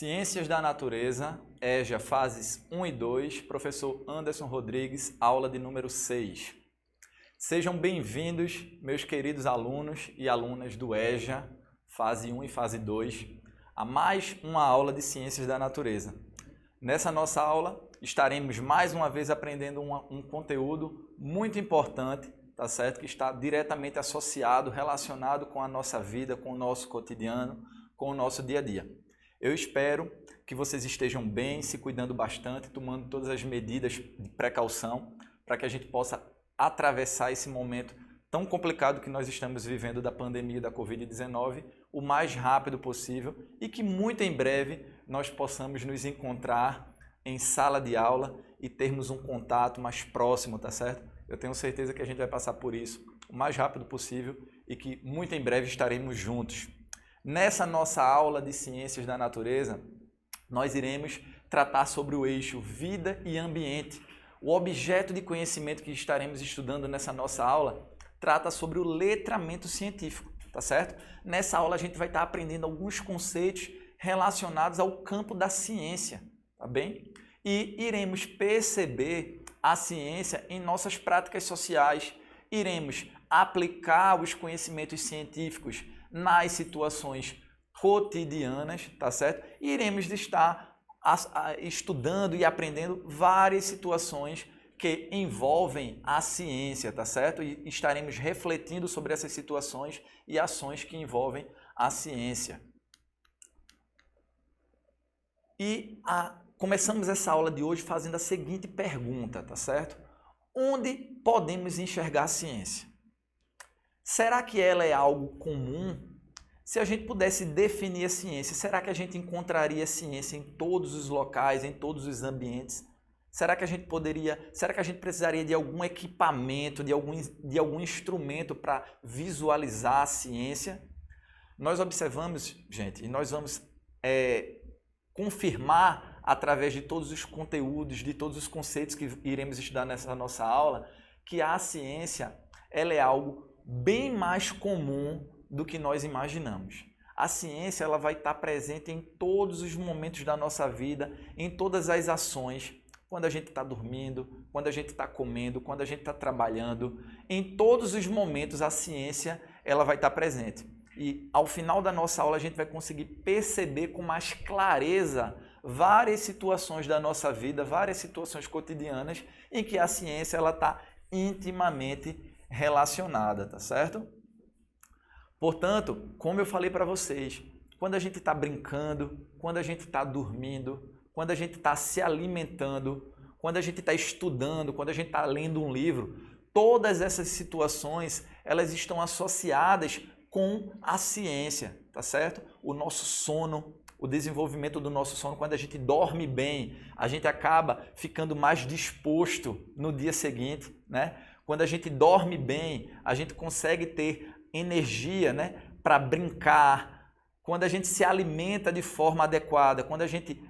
Ciências da Natureza, EJA, fases 1 e 2, professor Anderson Rodrigues, aula de número 6. Sejam bem-vindos, meus queridos alunos e alunas do EJA, fase 1 e fase 2, a mais uma aula de Ciências da Natureza. Nessa nossa aula, estaremos mais uma vez aprendendo um conteúdo muito importante, tá certo? Que está diretamente associado, relacionado com a nossa vida, com o nosso cotidiano, com o nosso dia a dia. Eu espero que vocês estejam bem, se cuidando bastante, tomando todas as medidas de precaução para que a gente possa atravessar esse momento tão complicado que nós estamos vivendo da pandemia da Covid-19 o mais rápido possível e que muito em breve nós possamos nos encontrar em sala de aula e termos um contato mais próximo, tá certo? Eu tenho certeza que a gente vai passar por isso o mais rápido possível e que muito em breve estaremos juntos. Nessa nossa aula de Ciências da Natureza, nós iremos tratar sobre o eixo vida e ambiente. O objeto de conhecimento que estaremos estudando nessa nossa aula trata sobre o letramento científico, tá certo? Nessa aula a gente vai estar aprendendo alguns conceitos relacionados ao campo da ciência, tá bem? E iremos perceber a ciência em nossas práticas sociais. Iremos aplicar os conhecimentos científicos nas situações cotidianas, tá certo? E iremos estar estudando e aprendendo várias situações que envolvem a ciência, tá certo? E estaremos refletindo sobre essas situações e ações que envolvem a ciência. E começamos essa aula de hoje fazendo a seguinte pergunta, tá certo? Onde podemos enxergar a ciência? Será que ela é algo comum? Se a gente pudesse definir a ciência, será que a gente encontraria a ciência em todos os locais, em todos os ambientes? Será que a gente precisaria de algum equipamento, de algum instrumento para visualizar a ciência? Nós observamos, gente, e nós vamos confirmar através de todos os conteúdos, de todos os conceitos que iremos estudar nessa nossa aula, que a ciência ela é algo bem mais comum do que nós imaginamos. A ciência ela vai estar presente em todos os momentos da nossa vida, em todas as ações, quando a gente está dormindo, quando a gente está comendo, quando a gente está trabalhando, em todos os momentos a ciência ela vai estar presente. E ao final da nossa aula a gente vai conseguir perceber com mais clareza várias situações da nossa vida, várias situações cotidianas em que a ciência ela está intimamente relacionada, tá certo? Portanto, como eu falei para vocês, quando a gente está brincando, quando a gente está dormindo, quando a gente está se alimentando, quando a gente está estudando, quando a gente está lendo um livro, todas essas situações elas estão associadas com a ciência, tá certo? O nosso sono, o desenvolvimento do nosso sono, quando a gente dorme bem, a gente acaba ficando mais disposto no dia seguinte, né? Quando a gente dorme bem, a gente consegue ter energia, né, para brincar. Quando a gente se alimenta de forma adequada, quando a gente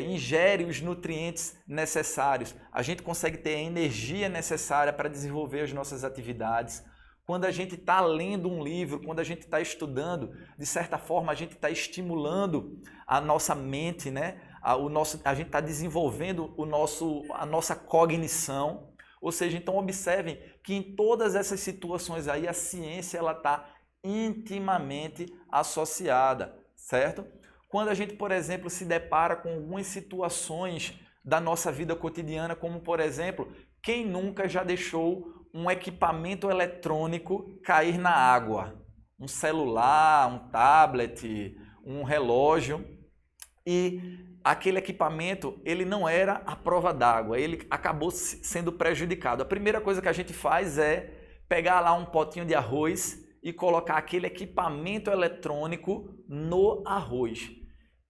ingere os nutrientes necessários, a gente consegue ter a energia necessária para desenvolver as nossas atividades. Quando a gente está lendo um livro, quando a gente está estudando, de certa forma a gente está estimulando a nossa mente, né? A gente está desenvolvendo a nossa cognição. Ou seja, então observem que em todas essas situações aí a ciência ela está intimamente associada, certo? Quando a gente, por exemplo, se depara com algumas situações da nossa vida cotidiana, como por exemplo, quem nunca já deixou um equipamento eletrônico cair na água? Um celular, um tablet, um relógio. E aquele equipamento, ele não era à prova d'água, ele acabou sendo prejudicado. A primeira coisa que a gente faz é pegar lá um potinho de arroz e colocar aquele equipamento eletrônico no arroz.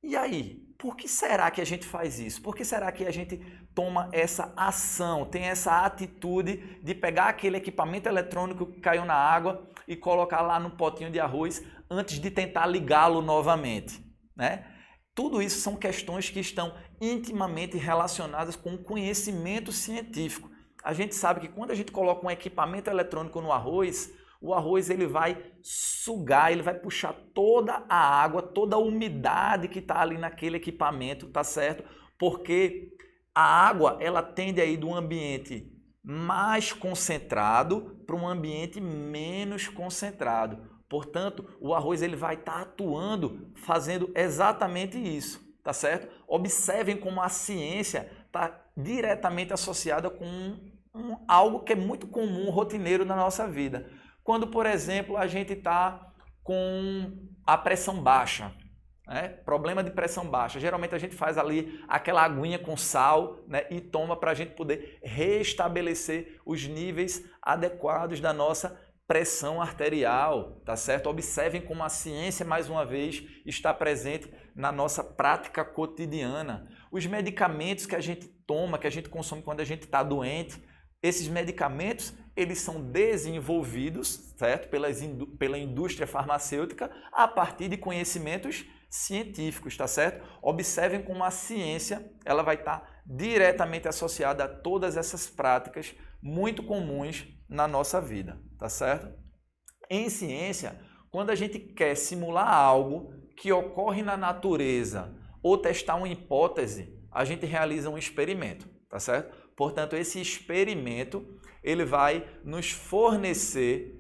E aí, por que será que a gente faz isso? Por que será que a gente toma essa ação, tem essa atitude de pegar aquele equipamento eletrônico que caiu na água e colocar lá no potinho de arroz antes de tentar ligá-lo novamente, né? Tudo isso são questões que estão intimamente relacionadas com o conhecimento científico. A gente sabe que quando a gente coloca um equipamento eletrônico no arroz, O arroz ele vai sugar, ele vai puxar toda a água, toda a umidade que está ali naquele equipamento, tá certo? Porque a água ela tende a ir do ambiente mais concentrado para um ambiente menos concentrado. Portanto, o arroz ele vai estar atuando, fazendo exatamente isso, tá certo? Observem como a ciência está diretamente associada com algo que é muito comum, rotineiro na nossa vida. Quando, por exemplo, a gente está com a pressão baixa, né? Problema de pressão baixa. Geralmente a gente faz ali aquela aguinha com sal, né? E toma para a gente poder restabelecer os níveis adequados da nossa pressão arterial, tá certo? Observem como a ciência, mais uma vez, está presente na nossa prática cotidiana. Os medicamentos que a gente toma, que a gente consome quando a gente está doente, esses medicamentos, eles são desenvolvidos, certo? Pela indústria farmacêutica a partir de conhecimentos científicos, tá certo? Observem como a ciência ela vai estar diretamente associada a todas essas práticas muito comuns na nossa vida, tá certo? Em ciência, quando a gente quer simular algo que ocorre na natureza ou testar uma hipótese, a gente realiza um experimento, tá certo? Portanto, esse experimento ele vai nos fornecer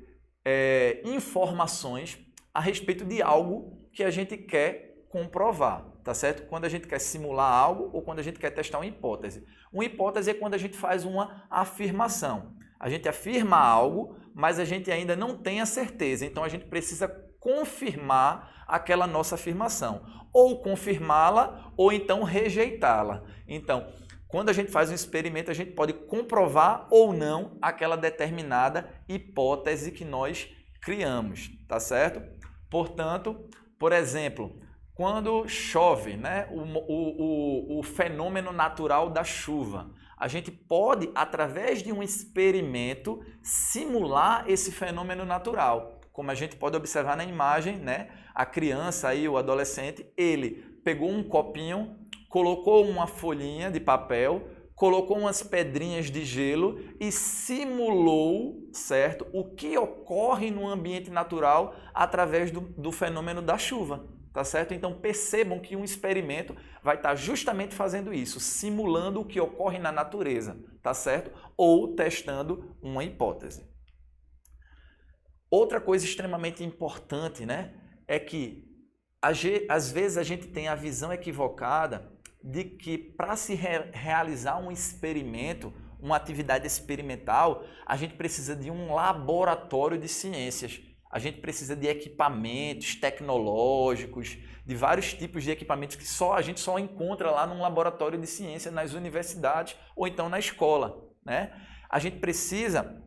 informações a respeito de algo que a gente quer comprovar, tá certo? Quando a gente quer simular algo ou quando a gente quer testar uma hipótese. Uma hipótese é quando a gente faz uma afirmação. A gente afirma algo, mas a gente ainda não tem a certeza. Então, a gente precisa confirmar aquela nossa afirmação. Ou confirmá-la, ou então rejeitá-la. Então, quando a gente faz um experimento, a gente pode comprovar ou não aquela determinada hipótese que nós criamos, tá certo? Portanto, por exemplo, quando chove, né, o fenômeno natural da chuva, a gente pode, através de um experimento, simular esse fenômeno natural. Como a gente pode observar na imagem, né, a criança aí, o adolescente, ele pegou um copinho, colocou uma folhinha de papel, colocou umas pedrinhas de gelo e simulou, certo, o que ocorre no ambiente natural através do fenômeno da chuva. Tá certo? Então percebam que um experimento vai estar justamente fazendo isso, simulando o que ocorre na natureza, tá certo? Ou testando uma hipótese. Outra coisa extremamente importante, né, é que às vezes a gente tem a visão equivocada de que para se realizar um experimento, uma atividade experimental, a gente precisa de um laboratório de ciências. A gente precisa de equipamentos tecnológicos, de vários tipos de equipamentos que a gente só encontra lá num laboratório de ciência nas universidades ou então na escola, né? A gente precisa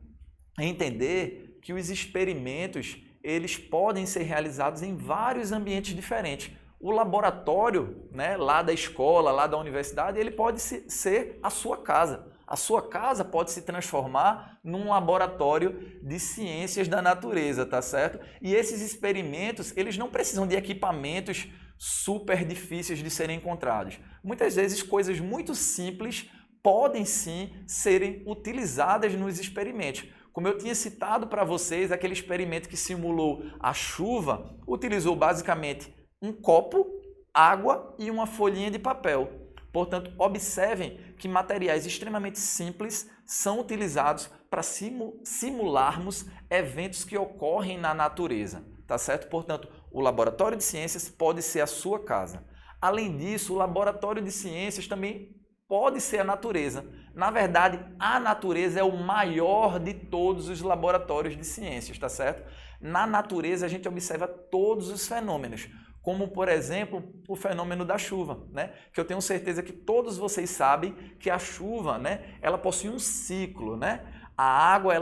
entender que os experimentos eles podem ser realizados em vários ambientes diferentes. O laboratório, né, lá da escola, lá da universidade, ele pode ser a sua casa. A sua casa pode se transformar num laboratório de ciências da natureza, tá certo? E esses experimentos, eles não precisam de equipamentos super difíceis de serem encontrados. Muitas vezes, coisas muito simples podem sim serem utilizadas nos experimentos. Como eu tinha citado para vocês, aquele experimento que simulou a chuva, utilizou basicamente um copo, água e uma folhinha de papel. Portanto, observem que materiais extremamente simples são utilizados para simularmos eventos que ocorrem na natureza, tá certo? Portanto, o laboratório de ciências pode ser a sua casa. Além disso, o laboratório de ciências também pode ser a natureza. Na verdade, a natureza é o maior de todos os laboratórios de ciências, tá certo? Na natureza, a gente observa todos os fenômenos, como, por exemplo, o fenômeno da chuva, né? Que eu tenho certeza que todos vocês sabem que a chuva, né, ela possui um ciclo, né? A água,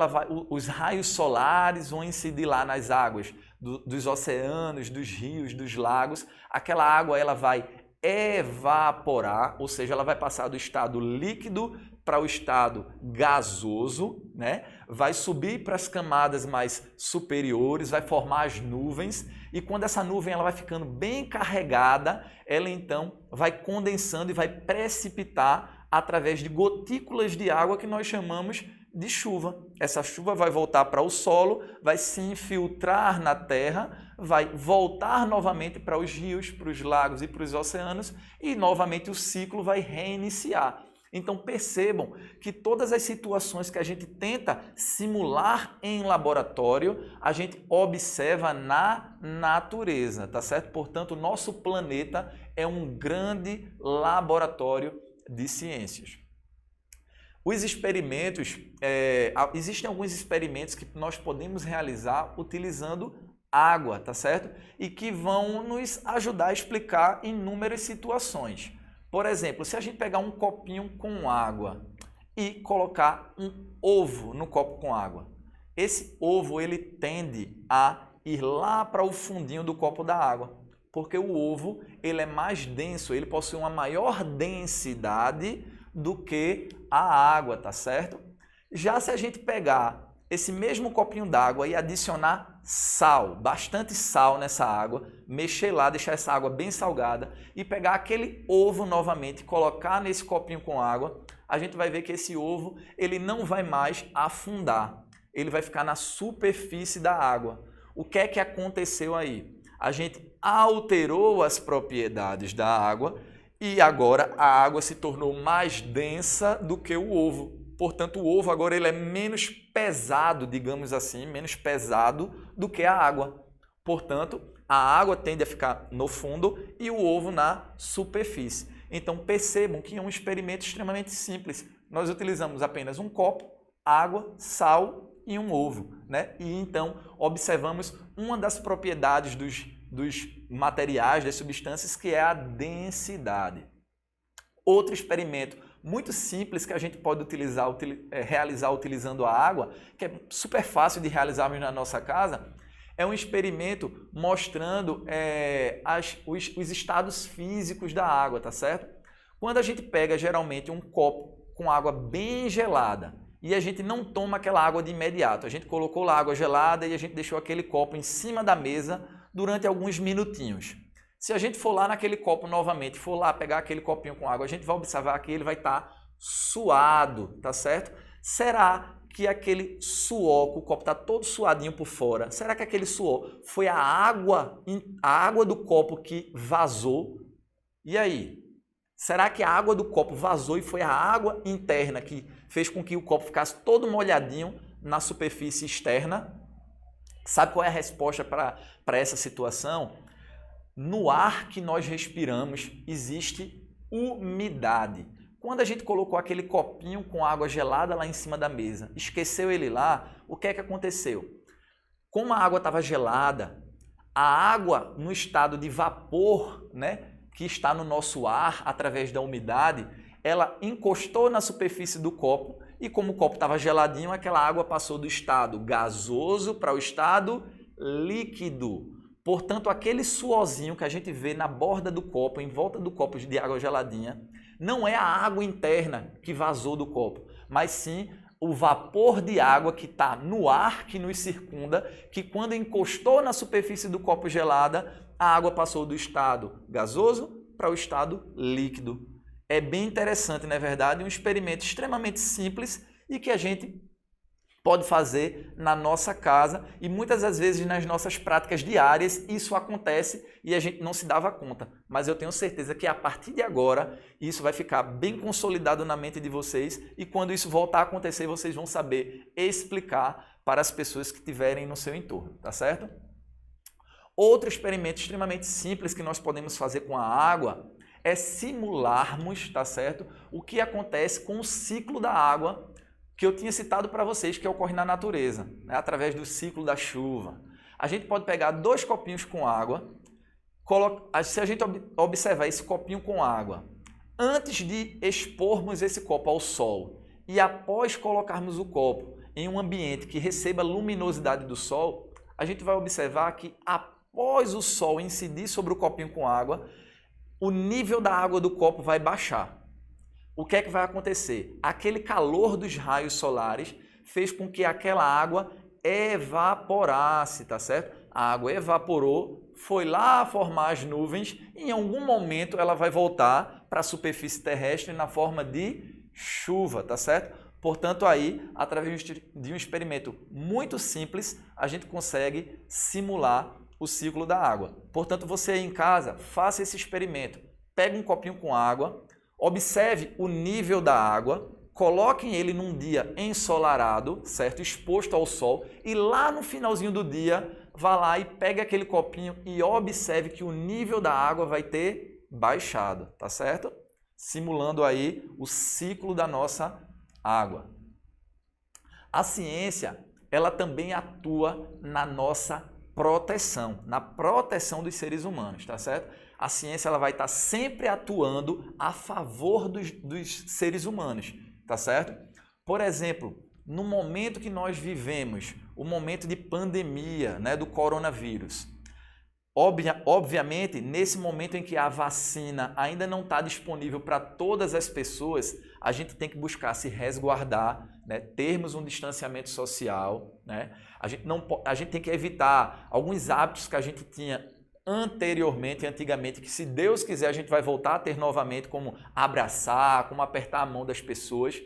os raios solares vão incidir lá nas águas dos oceanos, dos rios, dos lagos. Aquela água ela vai evaporar, ou seja, ela vai passar do estado líquido para o estado gasoso, né? Vai subir para as camadas mais superiores, vai formar as nuvens, e quando essa nuvem ela vai ficando bem carregada, ela então vai condensando e vai precipitar através de gotículas de água que nós chamamos de chuva. Essa chuva vai voltar para o solo, vai se infiltrar na terra, vai voltar novamente para os rios, para os lagos e para os oceanos e novamente o ciclo vai reiniciar. Então percebam que todas as situações que a gente tenta simular em laboratório, a gente observa na natureza, tá certo? Portanto, o nosso planeta é um grande laboratório de ciências. Os experimentos, existem alguns experimentos que nós podemos realizar utilizando água, tá certo? E que vão nos ajudar a explicar inúmeras situações. Por exemplo, se a gente pegar um copinho com água e colocar um ovo no copo com água, esse ovo ele tende a ir lá para o fundinho do copo da água, porque o ovo ele é mais denso, ele possui uma maior densidade do que a água, tá certo? Já se a gente pegar esse mesmo copinho d'água e adicionar sal, bastante sal nessa água, mexer lá, deixar essa água bem salgada e pegar aquele ovo novamente, colocar nesse copinho com água, a gente vai ver que esse ovo ele não vai mais afundar, ele vai ficar na superfície da água. O que é que aconteceu aí? A gente alterou as propriedades da água e agora a água se tornou mais densa do que o ovo. Portanto, o ovo agora ele é menos pesado, digamos assim, menos pesado do que a água. Portanto, a água tende a ficar no fundo e o ovo na superfície. Então, percebam que é um experimento extremamente simples. Nós utilizamos apenas um copo, água, sal e um ovo, né? E então, observamos uma das propriedades dos materiais, das substâncias, que é a densidade. Outro experimento muito simples que a gente pode realizar utilizando a água, que é super fácil de realizarmos na nossa casa, é um experimento mostrando os estados físicos da água, tá certo? Quando a gente pega geralmente um copo com água bem gelada e a gente não toma aquela água de imediato, a gente colocou lá água gelada e a gente deixou aquele copo em cima da mesa durante alguns minutinhos. Se a gente for lá naquele copo novamente, for lá pegar aquele copinho com água, a gente vai observar que ele vai estar suado, tá certo? Será que aquele suor, que o copo está todo suadinho por fora, será que aquele suor foi a água do copo que vazou? E aí? Será que a água do copo vazou e foi a água interna que fez com que o copo ficasse todo molhadinho na superfície externa? Sabe qual é a resposta para essa situação? No ar que nós respiramos existe umidade. Quando a gente colocou aquele copinho com água gelada lá em cima da mesa, esqueceu ele lá, o que é que aconteceu? Como a água estava gelada, a água no estado de vapor, né, que está no nosso ar através da umidade, ela encostou na superfície do copo e como o copo estava geladinho, aquela água passou do estado gasoso para o estado líquido. Portanto, aquele suorzinho que a gente vê na borda do copo, em volta do copo de água geladinha, não é a água interna que vazou do copo, mas sim o vapor de água que está no ar que nos circunda, que quando encostou na superfície do copo gelada, a água passou do estado gasoso para o estado líquido. É bem interessante, não é verdade? Um experimento extremamente simples e que a gente pode fazer na nossa casa e muitas das vezes nas nossas práticas diárias isso acontece e a gente não se dava conta. Mas eu tenho certeza que a partir de agora isso vai ficar bem consolidado na mente de vocês e quando isso voltar a acontecer vocês vão saber explicar para as pessoas que estiverem no seu entorno, tá certo? Outro experimento extremamente simples que nós podemos fazer com a água é simularmos, tá certo? O que acontece com o ciclo da água que eu tinha citado para vocês, que ocorre na natureza, né? Através do ciclo da chuva. A gente pode pegar 2 copinhos com água, se a gente observar esse copinho com água, antes de expormos esse copo ao sol e após colocarmos o copo em um ambiente que receba luminosidade do sol, a gente vai observar que após o sol incidir sobre o copinho com água, o nível da água do copo vai baixar. O que é que vai acontecer? Aquele calor dos raios solares fez com que aquela água evaporasse, tá certo? A água evaporou, foi lá formar as nuvens e em algum momento ela vai voltar para a superfície terrestre na forma de chuva, tá certo? Portanto, aí, através de um experimento muito simples, a gente consegue simular o ciclo da água. Portanto, você aí em casa, faça esse experimento. Pegue um copinho com água, observe o nível da água, coloquem ele num dia ensolarado, certo? Exposto ao sol, e lá no finalzinho do dia, vá lá e pegue aquele copinho e observe que o nível da água vai ter baixado, tá certo? Simulando aí o ciclo da nossa água. A ciência, ela também atua na nossa proteção, na proteção dos seres humanos, tá certo? A ciência ela vai estar sempre atuando a favor dos seres humanos, tá certo? Por exemplo, no momento que nós vivemos, o momento de pandemia, né, do coronavírus, obviamente, nesse momento em que a vacina ainda não está disponível para todas as pessoas, a gente tem que buscar se resguardar, né? Termos um distanciamento social, né? A gente tem que evitar alguns hábitos que a gente tinha antigamente, que se Deus quiser a gente vai voltar a ter novamente, como abraçar, como apertar a mão das pessoas,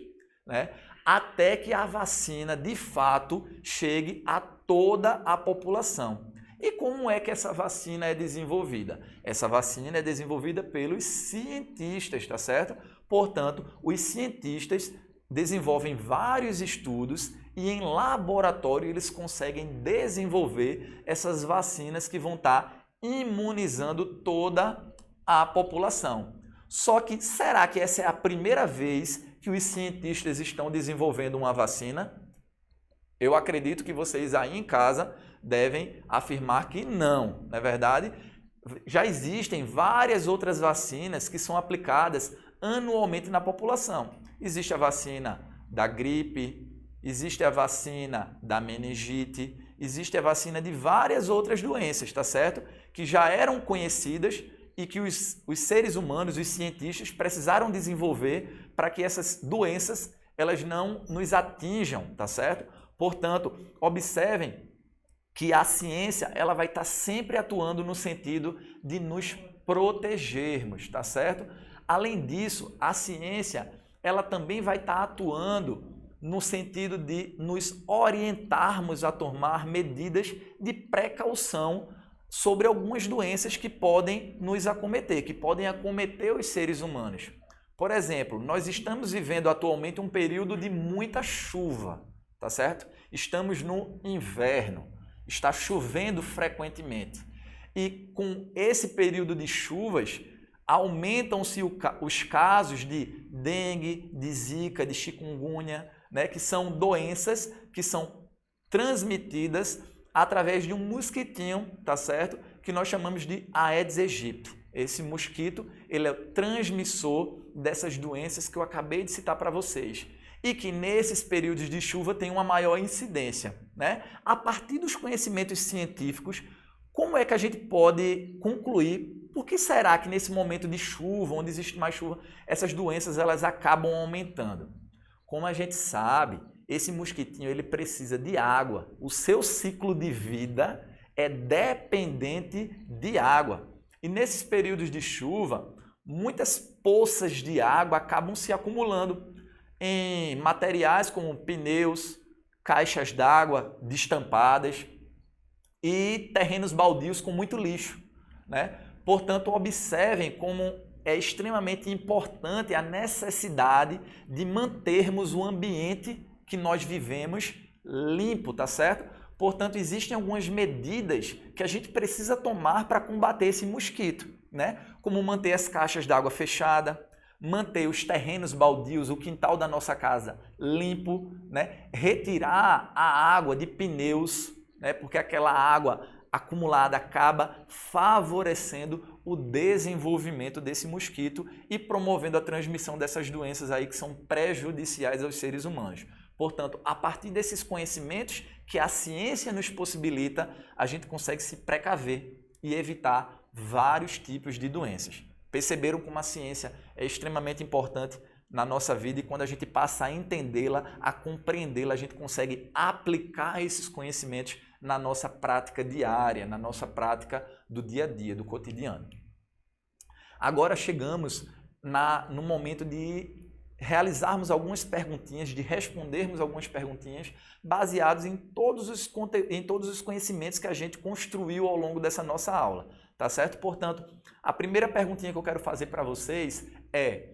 né? Até que a vacina, de fato, chegue a toda a população. E como é que essa vacina é desenvolvida? Essa vacina é desenvolvida pelos cientistas, tá certo? Portanto, os cientistas desenvolvem vários estudos e em laboratório eles conseguem desenvolver essas vacinas que vão estar imunizando toda a população. Só que será que essa é a primeira vez que os cientistas estão desenvolvendo uma vacina? Eu acredito que vocês aí em casa devem afirmar que não, não é verdade? Já existem várias outras vacinas que são aplicadas anualmente na população. Existe a vacina da gripe, existe a vacina da meningite, existe a vacina de várias outras doenças, tá certo? Que já eram conhecidas e que os seres humanos, os cientistas, precisaram desenvolver para que essas doenças elas não nos atinjam, tá certo? Portanto, observem que a ciência ela vai estar sempre atuando no sentido de nos protegermos, tá certo? Além disso, a ciência ela também vai estar atuando no sentido de nos orientarmos a tomar medidas de precaução sobre algumas doenças que podem nos acometer, que podem acometer os seres humanos. Por exemplo, nós estamos vivendo atualmente um período de muita chuva, tá certo? Estamos no inverno, está chovendo frequentemente. E com esse período de chuvas, aumentam-se os casos de dengue, de zika, de chikungunya, né, que são doenças que são transmitidas através de um mosquitinho, tá certo? Que nós chamamos de Aedes aegypti. Esse mosquito, ele é o transmissor dessas doenças que eu acabei de citar para vocês. E que nesses períodos de chuva tem uma maior incidência, né? A partir dos conhecimentos científicos, como é que a gente pode concluir por que será que nesse momento de chuva, onde existe mais chuva, essas doenças elas acabam aumentando? Como a gente sabe, esse mosquitinho ele precisa de água. O seu ciclo de vida é dependente de água. E nesses períodos de chuva, muitas poças de água acabam se acumulando em materiais como pneus, caixas d'água destampadas e terrenos baldios com muito lixo, né? Portanto, observem como é extremamente importante a necessidade de mantermos o ambiente que nós vivemos limpo, tá certo? Portanto, existem algumas medidas que a gente precisa tomar para combater esse mosquito, né? Como manter as caixas d'água fechadas, manter os terrenos baldios, o quintal da nossa casa limpo, né? Retirar a água de pneus, né? Porque aquela água acumulada acaba favorecendo o desenvolvimento desse mosquito e promovendo a transmissão dessas doenças aí que são prejudiciais aos seres humanos. Portanto, a partir desses conhecimentos que a ciência nos possibilita, a gente consegue se precaver e evitar vários tipos de doenças. Perceberam como a ciência é extremamente importante na nossa vida e quando a gente passa a entendê-la, a compreendê-la, a gente consegue aplicar esses conhecimentos na nossa prática diária, na nossa prática do dia a dia, do cotidiano. Agora chegamos no momento de realizarmos algumas perguntinhas, de respondermos algumas perguntinhas baseados em todos os conhecimentos que a gente construiu ao longo dessa nossa aula, tá certo? Portanto, a primeira perguntinha que eu quero fazer para vocês é: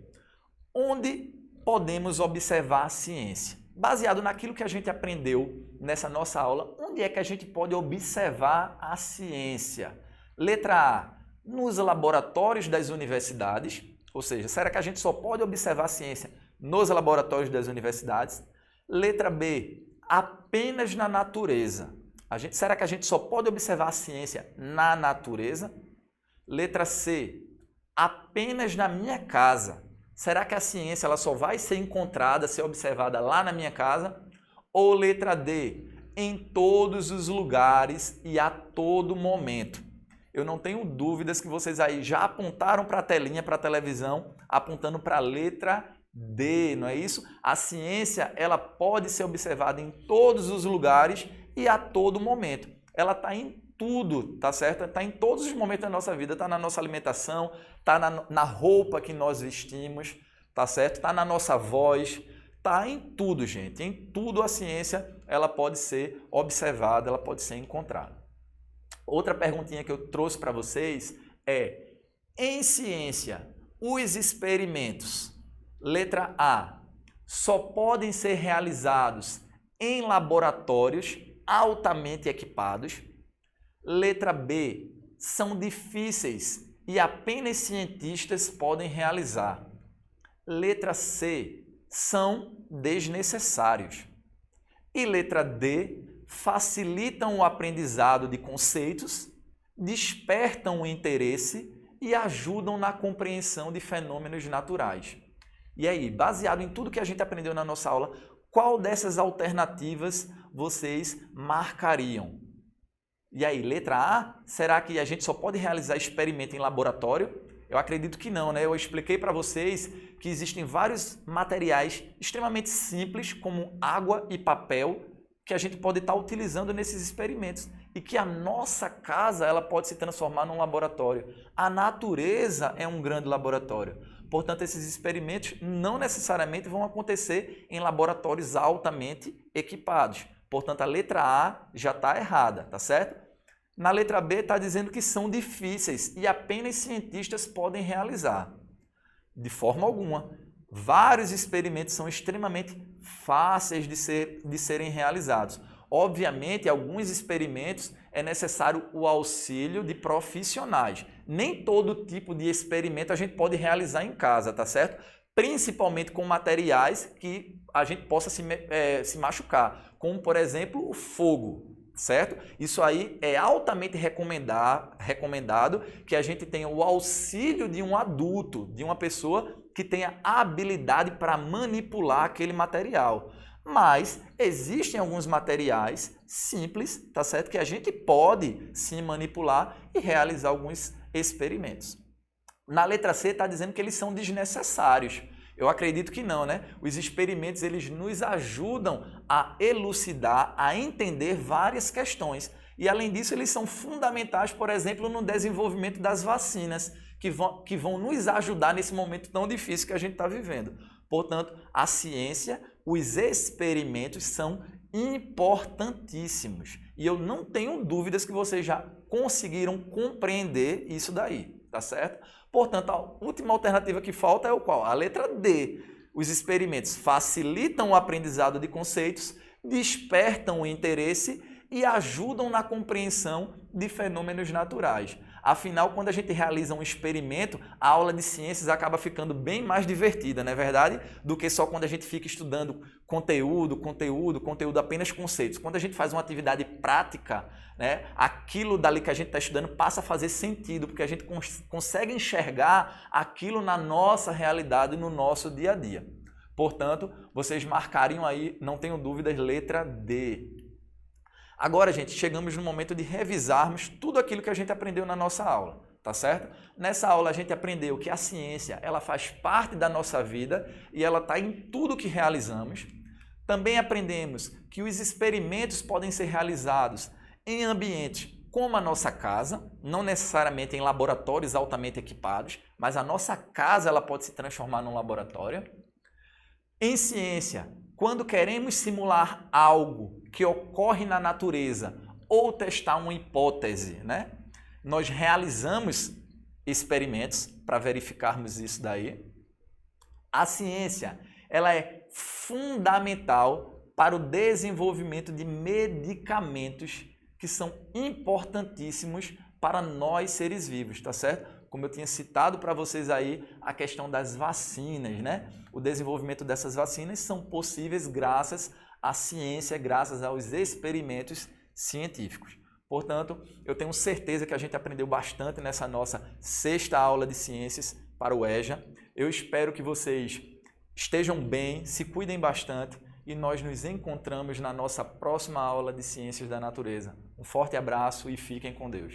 onde podemos observar a ciência? Baseado naquilo que a gente aprendeu nessa nossa aula, onde é que a gente pode observar a ciência? Letra A, nos laboratórios das universidades, ou seja, será que a gente só pode observar a ciência nos laboratórios das universidades? Letra B, apenas na natureza. Será que a gente só pode observar a ciência na natureza? Letra C, apenas na minha casa. Será que a ciência ela só vai ser encontrada, ser observada lá na minha casa? Ou letra D, em todos os lugares e a todo momento? Eu não tenho dúvidas que vocês aí já apontaram para a telinha, para a televisão, apontando para a letra D, não é isso? A ciência ela pode ser observada em todos os lugares e a todo momento. Ela está em tudo, tá certo? Está em todos os momentos da nossa vida, está na nossa alimentação, está na roupa que nós vestimos, tá certo? Está na nossa voz, está em tudo, gente. Em tudo a ciência ela pode ser observada, ela pode ser encontrada. Outra perguntinha que eu trouxe para vocês é: em ciência, os experimentos, letra A, só podem ser realizados em laboratórios altamente equipados? Letra B, são difíceis e apenas cientistas podem realizar. Letra C, são desnecessários. E letra D, facilitam o aprendizado de conceitos, despertam o interesse e ajudam na compreensão de fenômenos naturais. E aí, baseado em tudo que a gente aprendeu na nossa aula, qual dessas alternativas vocês marcariam? E aí, letra A, será que a gente só pode realizar experimento em laboratório? Eu acredito que não, né? Eu expliquei para vocês que existem vários materiais extremamente simples, como água e papel, que a gente pode estar utilizando nesses experimentos e que a nossa casa ela pode se transformar num laboratório. A natureza é um grande laboratório. Portanto, esses experimentos não necessariamente vão acontecer em laboratórios altamente equipados. Portanto, a letra A já está errada, tá certo? Na letra B está dizendo que são difíceis e apenas cientistas podem realizar. De forma alguma. Vários experimentos são extremamente fáceis de serem realizados. Obviamente, alguns experimentos é necessário o auxílio de profissionais. Nem todo tipo de experimento a gente pode realizar em casa, tá certo? Principalmente com materiais que a gente possa se machucar, como por exemplo o fogo. Certo? Isso aí é altamente recomendado que a gente tenha o auxílio de um adulto, de uma pessoa que tenha habilidade para manipular aquele material. Mas existem alguns materiais simples, tá certo? Que a gente pode sim manipular e realizar alguns experimentos. Na letra C está dizendo que eles são desnecessários. Eu acredito que não, né? Os experimentos eles nos ajudam a elucidar, a entender várias questões. E além disso, eles são fundamentais, por exemplo, no desenvolvimento das vacinas, que vão nos ajudar nesse momento tão difícil que a gente está vivendo. Portanto, a ciência, os experimentos são importantíssimos. E eu não tenho dúvidas que vocês já conseguiram compreender isso daí, tá certo? Portanto, a última alternativa que falta é o qual? A letra D. Os experimentos facilitam o aprendizado de conceitos, despertam o interesse e ajudam na compreensão de fenômenos naturais. Afinal, quando a gente realiza um experimento, a aula de ciências acaba ficando bem mais divertida, não é verdade? Do que só quando a gente fica estudando conteúdo, apenas conceitos. Quando a gente faz uma atividade prática, né, aquilo dali que a gente está estudando passa a fazer sentido, porque a gente consegue enxergar aquilo na nossa realidade, no nosso dia a dia. Portanto, vocês marcariam aí, não tenho dúvidas, letra D. Agora, gente, chegamos no momento de revisarmos tudo aquilo que a gente aprendeu na nossa aula, tá certo? Nessa aula a gente aprendeu que a ciência ela faz parte da nossa vida e ela está em tudo que realizamos. Também aprendemos que os experimentos podem ser realizados em ambientes como a nossa casa, não necessariamente em laboratórios altamente equipados, mas a nossa casa ela pode se transformar num laboratório. Em ciência, quando queremos simular algo que ocorre na natureza ou testar uma hipótese, né? Nós realizamos experimentos para verificarmos isso daí. A ciência, ela é fundamental para o desenvolvimento de medicamentos que são importantíssimos para nós seres vivos, tá certo? Como eu tinha citado para vocês aí, a questão das vacinas, né? O desenvolvimento dessas vacinas são possíveis graças à ciência, graças aos experimentos científicos. Portanto, eu tenho certeza que a gente aprendeu bastante nessa nossa 6ª aula de ciências para o EJA. Eu espero que vocês estejam bem, se cuidem bastante e nós nos encontramos na nossa próxima aula de Ciências da Natureza. Um forte abraço e fiquem com Deus.